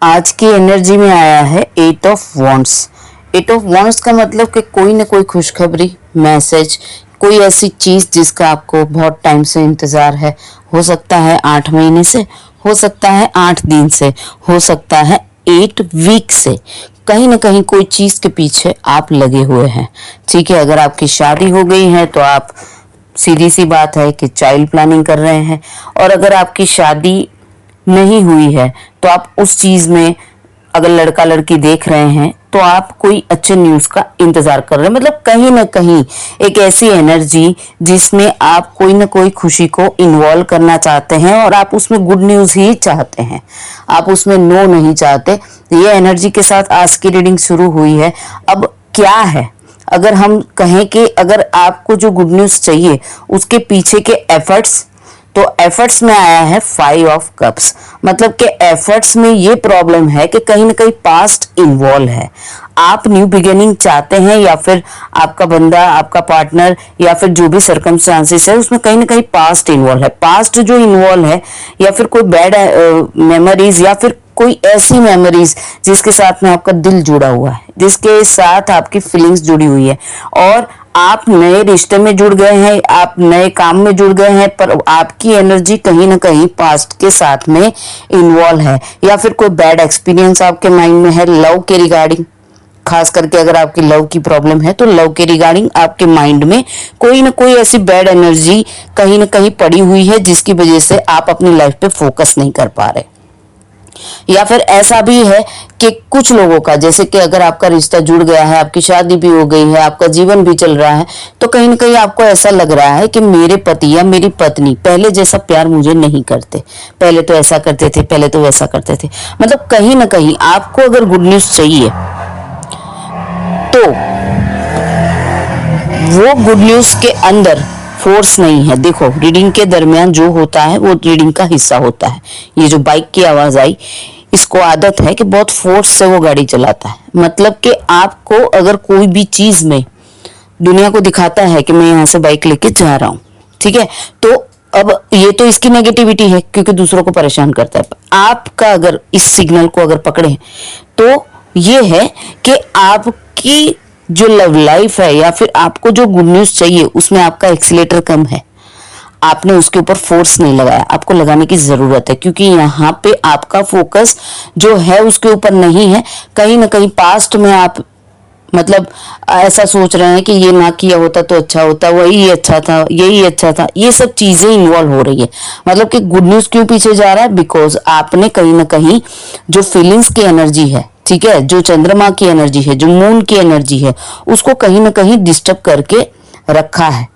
आज की एनर्जी में आया है 8 ऑफ वॉन्ड्स। 8 ऑफ वॉन्ड्स का मतलब कि कोई ना कोई खुशखबरी, मैसेज, कोई ऐसी चीज जिसका आपको बहुत टाइम से इंतजार है। हो सकता है 8 महीने से, हो सकता है 8 दिन से, हो सकता है 8 वीक से। कहीं ना कहीं कोई चीज के पीछे आप लगे हुए हैं। ठीक है, अगर आपकी शादी हो गई है तो आप, सीधी सी बात है कि चाइल्ड प्लानिंग कर रहे हैं। और अगर आपकी शादी नहीं हुई है तो आप उस चीज में, अगर लड़का लड़की देख रहे हैं तो आप कोई अच्छे न्यूज का इंतजार कर रहे हैं। मतलब कहीं ना कहीं एक ऐसी एनर्जी जिसमें आप कोई ना कोई खुशी को इन्वॉल्व करना चाहते हैं और आप उसमें गुड न्यूज ही चाहते हैं, आप उसमें नो नहीं चाहते। ये एनर्जी के साथ आज की रीडिंग शुरू हुई है। अब क्या है, अगर हम कहें कि अगर आपको जो गुड न्यूज चाहिए उसके पीछे के एफर्ट्स, तो एफर्ट्स में आया है 5 ऑफ कप्स। मतलब कि एफर्ट्स में ये प्रॉब्लम है कि कहीं ना कहीं पास्ट इन्वॉल्व है। आप न्यू बिगिनिंग चाहते हैं या फिर आपका बंदा, आपका पार्टनर या फिर जो भी सर्कमस्टांसेस है उसमें कहीं ना कहीं पास्ट इन्वॉल्व है। पास्ट जो इन्वॉल्व है या फिर कोई बैड मेमोरीज या फिर कोई ऐसी मेमोरीज जिसके साथ में आपका दिल जुड़ा हुआ है, जिसके साथ आपकी फीलिंग्स जुड़ी हुई है और आप नए रिश्ते में जुड़ गए हैं, आप नए काम में जुड़ गए हैं, पर आपकी एनर्जी कहीं ना कहीं पास्ट के साथ में इन्वॉल्व है। या फिर कोई बैड एक्सपीरियंस आपके माइंड में है लव के रिगार्डिंग। खास करके अगर आपकी लव की प्रॉब्लम है तो लव के रिगार्डिंग आपके माइंड में कोई ना कोई ऐसी बैड एनर्जी कहीं ना कहीं पड़ी हुई है जिसकी वजह से आप अपनी लाइफ पे फोकस नहीं कर पा रहे। या फिर ऐसा भी है कि कुछ लोगों का, जैसे कि अगर आपका रिश्ता जुड़ गया है, आपकी शादी भी हो गई है, आपका जीवन भी चल रहा है, तो कहीं ना कहीं आपको ऐसा लग रहा है कि मेरे पति या मेरी पत्नी पहले जैसा प्यार मुझे नहीं करते, पहले तो ऐसा करते थे, पहले तो वैसा करते थे। मतलब कहीं ना कहीं आपको अगर गुड न्यूज चाहिए तो वो गुड न्यूज के अंदर फोर्स नहीं है। देखो, रीडिंग के दरमियान जो होता है वो रीडिंग का हिस्सा होता है। ये जो बाइक की आवाज आई, इसको आदत है कि बहुत फोर्स से वो गाड़ी चलाता है। मतलब कि आपको अगर कोई भी चीज में दुनिया को दिखाता है कि मैं यहाँ से बाइक लेके जा रहा हूँ, ठीक है, तो अब ये तो इसकी नेगेटिविटी है क्योंकि दूसरों को परेशान करता है। आपका अगर इस सिग्नल को अगर पकड़े तो ये है कि आपकी जो लव लाइफ है या फिर आपको जो गुड न्यूज चाहिए उसमें आपका एक्सीलेटर कम है। आपने उसके ऊपर फोर्स नहीं लगाया, आपको लगाने की जरूरत है क्योंकि यहाँ पे आपका फोकस जो है उसके ऊपर नहीं है। कहीं ना कहीं पास्ट में आप मतलब ऐसा सोच रहे हैं कि ये ना किया होता तो अच्छा होता, वही अच्छा था, यही अच्छा था। ये सब चीजें इन्वॉल्व हो रही है। मतलब कि गुड न्यूज क्यों पीछे जा रहा है? बिकॉज आपने कहीं ना कहीं जो फीलिंग्स की एनर्जी है, ठीक है, जो चंद्रमा की एनर्जी है, जो मून की एनर्जी है, उसको कहीं ना कहीं डिस्टर्ब करके रखा है।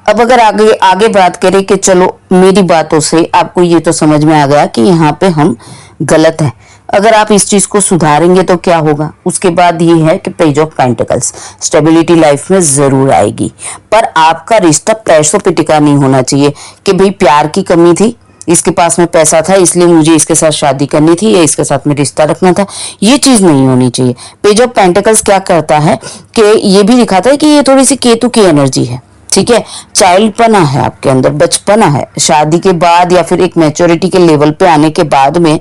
अब अगर आगे आगे बात करें कि चलो मेरी बातों से आपको ये तो समझ में आ गया कि यहाँ पे हम गलत हैं। अगर आप इस चीज को सुधारेंगे तो क्या होगा? उसके बाद ये है कि page of pentacles, stability life में जरूर आएगी, पर आपका रिश्ता पैसों पे टिका नहीं होना चाहिए कि भाई प्यार की कमी थी, इसके पास में पैसा था इसलिए मुझे इसके साथ शादी करनी थी या इसके साथ में रिश्ता रखना था। ये चीज नहीं होनी चाहिए। पेज ऑफ पेंटिकल्स क्या करता है कि ये भी दिखाता है कि ये थोड़ी सी केतु की एनर्जी है, ठीक है। चाइल्डपना है आपके अंदर, बचपना है। शादी के बाद या फिर एक मैच्योरिटी के लेवल पे आने के बाद में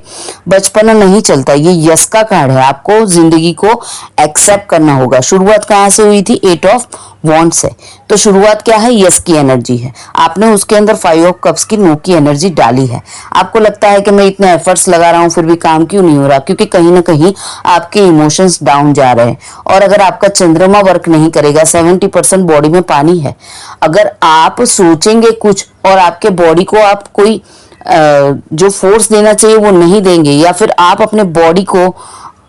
बचपना नहीं चलता। ये यस का कार्ड है, आपको जिंदगी को एक्सेप्ट करना होगा। शुरुआत कहाँ से हुई थी? 8 ऑफ वॉन्ड से। तो शुरुआत क्या है? यस की एनर्जी है। आपने उसके अंदर 5 ऑफ कप्स की नो की एनर्जी डाली है। आपको लगता है कि मैं इतने एफर्ट्स लगा रहा हूँ फिर भी काम क्यों नहीं हो रहा? क्योंकि कहीं ना कहीं आपके इमोशंस डाउन जा रहे हैं। और अगर आपका चंद्रमा वर्क नहीं करेगा, 70% बॉडी में पानी है। अगर आप सोचेंगे कुछ और आपके बॉडी को आप कोई जो फोर्स देना चाहिए वो नहीं देंगे, या फिर आप अपने बॉडी को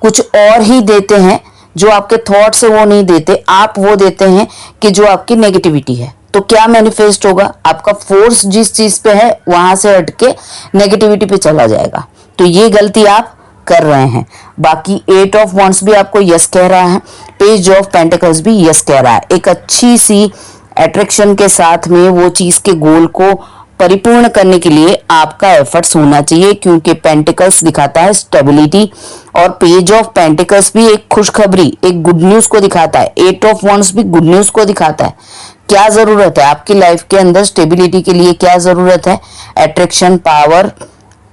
कुछ और ही देते हैं, जो आपके थॉट्स है वो नहीं देते, आप वो देते हैं कि जो आपकी नेगेटिविटी है, तो क्या मैनिफेस्ट होगा? आपका फोर्स जिस चीज पे है वहां से हट के नेगेटिविटी पे चला जाएगा। तो ये गलती आप कर रहे हैं। बाकी 8 ऑफ वॉन्ड्स भी आपको यस कह रहा है, पेज ऑफ पेंटिकल्स भी यस कह रहा है। एक अच्छी सी अट्रैक्शन के साथ में वो चीज के गोल को परिपूर्ण करने के लिए आपका एफर्ट्स होना चाहिए, क्योंकि पेंटिकल्स दिखाता है स्टेबिलिटी और पेज ऑफ पेंटिकल्स भी एक खुशखबरी, एक गुड न्यूज को दिखाता है। 8 ऑफ वॉन्ड्स भी गुड न्यूज को दिखाता है। क्या जरूरत है आपकी लाइफ के अंदर स्टेबिलिटी के लिए? क्या जरूरत है? अट्रैक्शन, पावर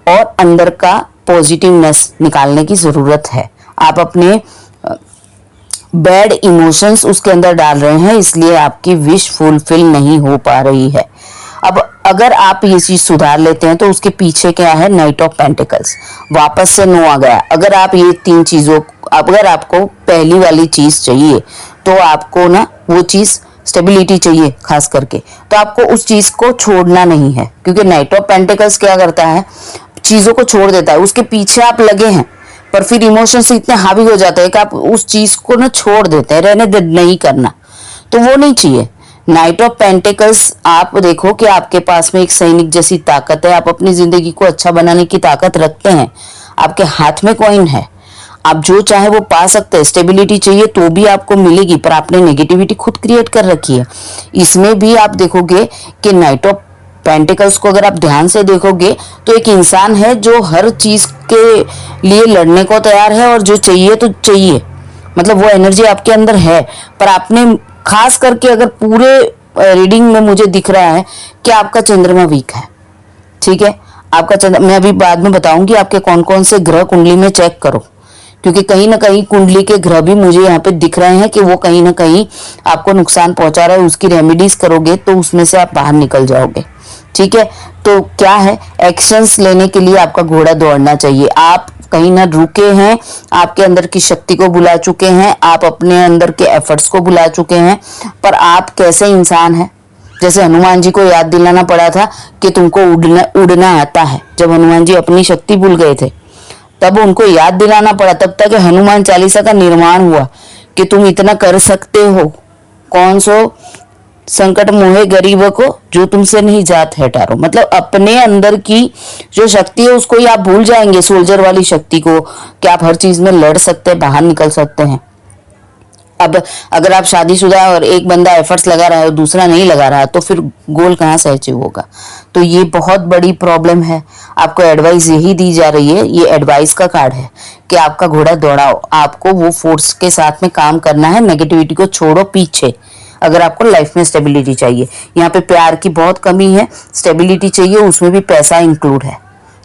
और अंदर का पॉजिटिवनेस निकालने की जरूरत है। आप अपने बैड इमोशंस उसके अंदर डाल रहे हैं, इसलिए आपकी विश फुलफिल नहीं हो पा रही है। अब अगर आप ये चीज सुधार लेते हैं तो उसके पीछे क्या है, नाइट ऑफ पेंटिकल्स, वापस से नो आ गया। अगर आप ये तीन चीजों, अगर आपको पहली वाली चीज चाहिए तो आपको ना वो चीज स्टेबिलिटी चाहिए खास करके, तो आपको उस चीज को छोड़ना नहीं है, क्योंकि नाइट ऑफ पेंटिकल्स क्या करता है, चीजों को छोड़ देता है। उसके पीछे आप लगे हैं पर फिर इमोशन से इतने हावी हो जाते हैं कि आप उस चीज को ना छोड़ देते हैं, रहने दे, नहीं करना, तो वो नहीं चाहिए। नाइट ऑफ पेंटिकल्स, आप देखो कि आपके पास में एक सैनिक जैसी ताकत है, आप अपनी जिंदगी को अच्छा बनाने की ताकत रखते हैं, आपके हाथ में कॉइन है, आप जो चाहे वो पा सकते हैं। स्टेबिलिटी चाहिए तो भी आपको मिलेगी, पर आपने नेगेटिविटी खुद क्रिएट कर रखी है। इसमें भी आप देखोगे कि नाइट ऑफ पेंटिकल्स को अगर आप ध्यान से देखोगे तो एक इंसान है जो हर चीज के लिए लड़ने को तैयार है, और जो चाहिए तो चाहिए, मतलब वो एनर्जी आपके अंदर है। पर आपने खास करके अगर पूरे रीडिंग में मुझे दिख रहा है कि आपका चंद्रमा वीक है, ठीक है, आपका चंद्र, मैं अभी बाद में बताऊंगी आपके कौन कौन से ग्रह कुंडली में चेक करो, क्योंकि कहीं ना कहीं कुंडली के ग्रह भी मुझे यहाँ पे दिख रहे हैं कि वो कहीं ना कहीं आपको नुकसान पहुंचा रहा है। उसकी रेमेडीज करोगे तो उसमें से आप बाहर निकल जाओगे, ठीक है। तो क्या है, एक्शंस लेने के लिए आपका घोड़ा दौड़ना चाहिए। आप कहीं ना रुके हैं, आपके अंदर की शक्ति को बुला चुके हैं, आप अपने अंदर के एफर्ट्स को बुला चुके हैं, पर आप कैसे इंसान हैं, जैसे हनुमान जी को याद दिलाना पड़ा था कि तुमको उड़ना आता है। जब हनुमान जी अपनी शक्ति भूल गए थे तब उनको याद दिलाना पड़ा, तब तक हनुमान चालीसा का निर्माण हुआ कि तुम इतना कर सकते हो, कौन सो संकट मोहे गरीब को जो तुमसे नहीं जात है टारो। मतलब अपने अंदर की जो शक्ति है उसको ही आप भूल जाएंगे, सोल्जर वाली शक्ति को, कि आप हर चीज में लड़ सकते हैं, बाहर निकल सकते हैं। अब अगर आप शादीशुदा और एक बंदा एफर्ट्स लगा रहा है और दूसरा नहीं लगा रहा, तो फिर गोल कहाँ से अचीव होगा। तो ये बहुत बड़ी प्रॉब्लम है। आपको एडवाइस यही दी जा रही है, ये एडवाइस का कार्ड है कि आपका घोड़ा दौड़ाओ, आपको वो फोर्स के साथ में काम करना है, नेगेटिविटी को छोड़ो पीछे। अगर आपको लाइफ में स्टेबिलिटी चाहिए, यहाँ पे प्यार की बहुत कमी है, स्टेबिलिटी चाहिए, उसमें भी पैसा इंक्लूड है,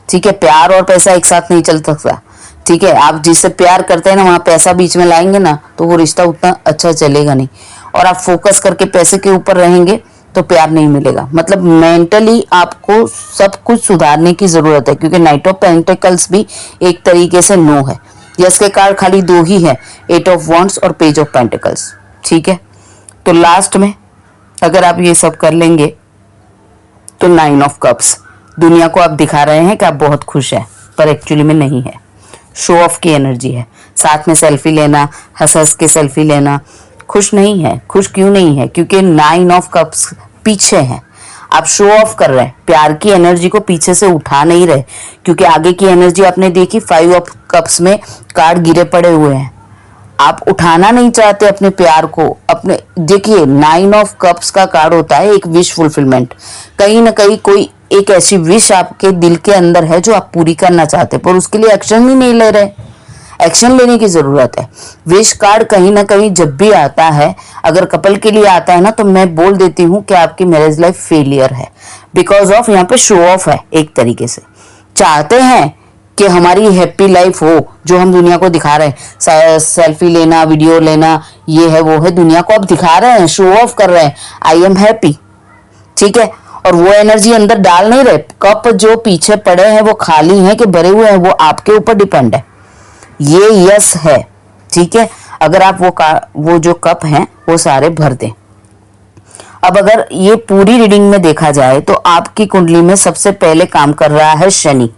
ठीक है। प्यार और पैसा एक साथ नहीं चल सकता, ठीक है। आप जिससे प्यार करते हैं ना, वहां पैसा बीच में लाएंगे ना तो वो रिश्ता उतना अच्छा चलेगा नहीं, और आप फोकस करके पैसे के ऊपर रहेंगे तो प्यार नहीं मिलेगा। मतलब मेंटली आपको सब कुछ सुधारने की जरूरत है, क्योंकि नाइट ऑफ पेंटिकल्स भी एक तरीके से नो है। यस के कार्ड खाली दो ही है, 8 ऑफ वॉन्ड्स और पेज ऑफ पेंटिकल्स, ठीक है। तो लास्ट में अगर आप ये सब कर लेंगे तो 9 ऑफ कप्स, दुनिया को आप दिखा रहे हैं कि आप बहुत खुश हैं, पर एक्चुअली में नहीं है, शो ऑफ की एनर्जी है। साथ में सेल्फी लेना, हंस हंस के सेल्फी लेना, खुश नहीं है। खुश क्यों नहीं है, क्योंकि 9 ऑफ कप्स पीछे है, आप शो ऑफ कर रहे हैं, प्यार की एनर्जी को पीछे से उठा नहीं रहे, क्योंकि आगे की एनर्जी आपने देखी, 5 ऑफ कप्स में कार्ड गिरे पड़े हुए हैं, आप उठाना नहीं चाहते अपने प्यार को। अपने देखिए 9 ऑफ कप्स का कार्ड होता है एक विश फुलफिलमेंट, कहीं ना कहीं कोई एक ऐसी विश आपके दिल के अंदर है जो आप पूरी करना चाहते, पर उसके लिए एक्शन ही नहीं ले रहे। एक्शन लेने की जरूरत है। विश कार्ड कहीं ना कहीं जब भी आता है, अगर कपल के लिए आता है ना, तो मैं बोल देती हूँ कि आपकी मैरिज लाइफ फेलियर है, बिकॉज ऑफ यहाँ पे शो ऑफ है। एक तरीके से चाहते हैं कि हमारी हैप्पी लाइफ हो, जो हम दुनिया को दिखा रहे हैं, सेल्फी लेना, वीडियो लेना, ये है वो है, दुनिया को आप दिखा रहे हैं, शो ऑफ कर रहे हैं, आई एम हैप्पी, ठीक है। और वो एनर्जी अंदर डाल नहीं रहे। कप जो पीछे पड़े हैं वो खाली हैं कि भरे हुए हैं, वो आपके ऊपर डिपेंड है। ये यस है, ठीक है। अगर आप वो जो कप हैं वो सारे भर दें। अब अगर ये पूरी रीडिंग में देखा जाए तो आपकी कुंडली में सबसे पहले काम कर रहा है शनि,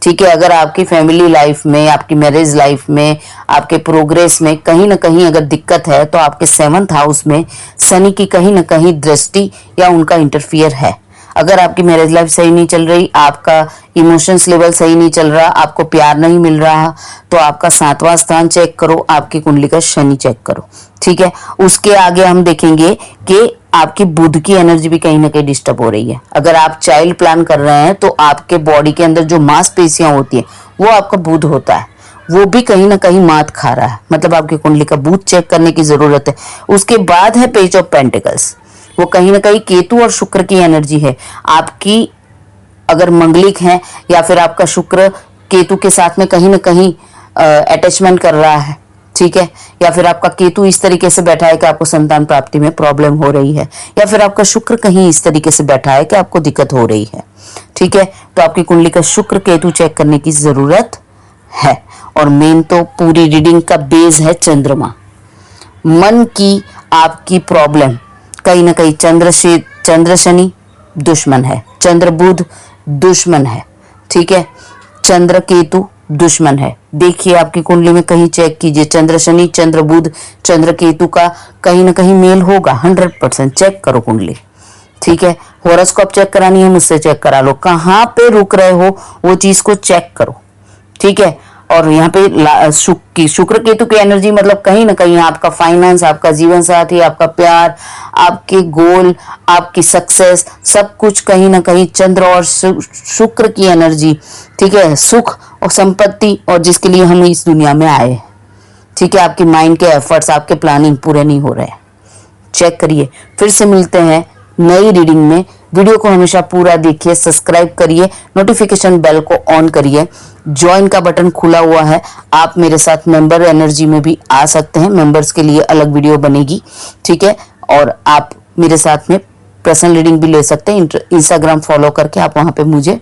ठीक है। अगर आपकी फैमिली लाइफ में, आपकी मैरिज लाइफ में, आपके प्रोग्रेस में कहीं ना कहीं अगर दिक्कत है, तो आपके 7th हाउस में शनि की कहीं ना कहीं दृष्टि या उनका इंटरफियर है। अगर आपकी मैरिज लाइफ सही नहीं चल रही, आपका इमोशंस लेवल सही नहीं चल रहा, आपको प्यार नहीं मिल रहा, तो आपका 7वां स्थान चेक करो, आपकी कुंडली का शनि चेक करो, ठीक है। उसके आगे हम देखेंगे कि आपकी बुध की एनर्जी भी कहीं ना कहीं डिस्टर्ब हो रही है। अगर आप चाइल्ड प्लान कर रहे हैं तो आपके बॉडी के अंदर जो मांसपेशियां होती है वो आपका बुध होता है, वो भी कहीं ना कहीं मात खा रहा है। मतलब आपकी कुंडली का बुध चेक करने की जरूरत है। उसके बाद है पेज ऑफ पेंटिकल्स, वो कहीं ना कहीं केतु और शुक्र की एनर्जी है। आपकी अगर मंगलिक है या फिर आपका शुक्र केतु के साथ में कहीं ना कहीं अटैचमेंट कर रहा है, ठीक है, या फिर आपका केतु इस तरीके से बैठा है कि आपको संतान प्राप्ति में प्रॉब्लम हो रही है, या फिर आपका शुक्र कहीं इस तरीके से बैठा है कि आपको दिक्कत हो रही है, ठीक है, तो आपकी कुंडली का शुक्र केतु चेक करने की जरूरत है। और मेन तो पूरी रीडिंग का बेस है चंद्रमा। मन की आपकी प्रॉब्लम कहीं ना कहीं चंद्र शनि दुश्मन है, चंद्र बुध दुश्मन है, ठीक है, चंद्र केतु दुश्मन है। देखिए आपकी कुंडली में कहीं चेक कीजिए, चंद्र शनि, चंद्र बुध, चंद्र केतु का कहीं ना कहीं मेल होगा। 100% चेक करो कुंडली, ठीक है। हॉरोस्कोप चेक करानी है मुझसे चेक करा लो, कहाँ पे रुक रहे हो वो चीज को चेक करो, ठीक है। और यहाँ पे शुक्र केतु की एनर्जी मतलब कहीं ना कहीं आपका फाइनेंस, आपका जीवन साथी, आपका प्यार, आपके गोल, आपकी सक्सेस, सब कुछ कहीं ना कहीं चंद्र और शुक्र की एनर्जी, ठीक है, सुख और संपत्ति और जिसके लिए हम इस दुनिया में आए, ठीक है। आपके माइंड के एफर्ट्स, आपके प्लानिंग पूरे नहीं हो रहे हैं, चेक करिए। फिर से मिलते हैं नई रीडिंग में। वीडियो को हमेशा पूरा देखिए, सब्सक्राइब करिए, नोटिफिकेशन बेल को ऑन करिए, ज्वाइन का बटन खुला हुआ है। आप मेरे साथ मेंबर एनर्जी में भी आ सकते हैं, मेंबर्स के लिए अलग वीडियो बनेगी, ठीक है। और आप मेरे साथ में पर्सनल रीडिंग भी ले सकते हैं। इंस्टाग्राम फॉलो करके आप वहां पे मुझे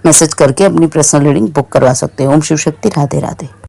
मैसेज करके अपनी पर्सनल रीडिंग बुक करवा सकते हैं। ओम शिव शक्ति, राधे राधे।